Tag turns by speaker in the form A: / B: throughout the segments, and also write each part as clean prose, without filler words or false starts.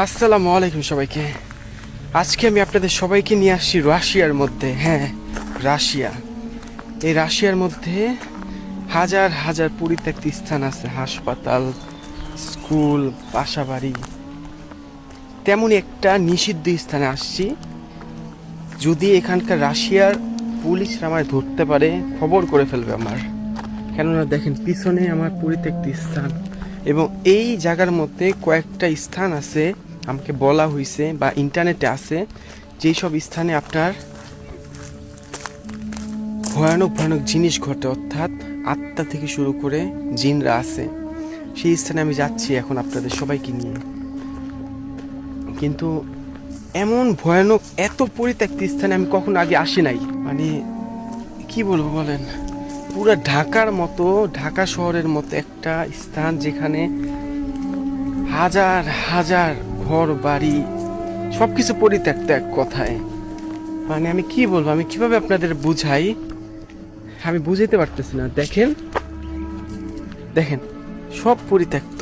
A: আসসালামু আলাইকুম সবাইকে। আজকে আমি আপনাদের সবাইকে নিয়ে আসছি রাশিয়ার মধ্যে। হ্যাঁ, রাশিয়া। এই রাশিয়ার মধ্যে হাজার হাজার পরিত্যক্ত স্থান আছে, হাসপাতাল, স্কুল, বাসাবাড়ি। তেমনই একটা নিষিদ্ধ স্থানে আসছি। যদি এখানকার রাশিয়ার পুলিশরা আমায় ধরতে পারে, খবর করে ফেলবে আমার। কেননা দেখেন পিছনে আমার পরিত্যক্ত স্থান, এবং এই জায়গার মধ্যে কয়েকটা স্থান আছে আমাকে বলা হয়েছে বা ইন্টারনেটে আছে, যেই সব স্থানে আপনার ভয়ানক ভয়ানক জিনিস ঘটে, অর্থাৎ আত্মা থেকে শুরু করে জিনরা আছে। সেই স্থানে আমি যাচ্ছি এখন আপনাদের সবাইকে নিয়ে। কিন্তু এমন ভয়ানক এত পরিত্যক্ত স্থানে আমি কখনো আগে আসি নাই। মানে কি বলবো বলেন, পুরো ঢাকার মতো, ঢাকা শহরের মতো একটা স্থান যেখানে হাজার হাজার ঘর বাড়ি সবকিছু পরিত্যক্ত এক কথায়। মানে আমি কি বলবো, আমি কিভাবে আপনাদের বুঝাই, আমি বুঝাইতে পারতেছি না। দেখেন দেখেন, সব পরিত্যক্ত।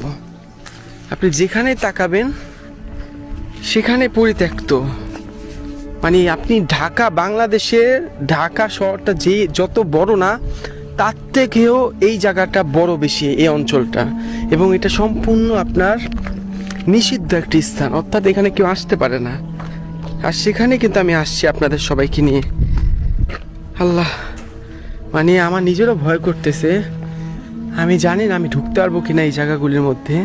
A: আপনি যেখানে তাকাবেন সেখানে পরিত্যক্ত। মানে আপনি ঢাকা, বাংলাদেশের ঢাকা শহরটা যে যত বড় না, তার থেকেও এই জায়গাটা বড় বেশি, এই অঞ্চলটা। এবং এটা সম্পূর্ণ আপনার নিষিদ্ধ একটি স্থান, অর্থাৎ এখানে কেউ আসতে পারে না। আর সেখানে কিন্তু আমি আসছি আপনাদের সবাইকে নিয়ে। আল্লাহ, মানে আমার নিজেরও ভয় করতেছে। আমি জানি না আমি ঢুকতে পারবো কিনা এই জায়গাগুলির মধ্যে।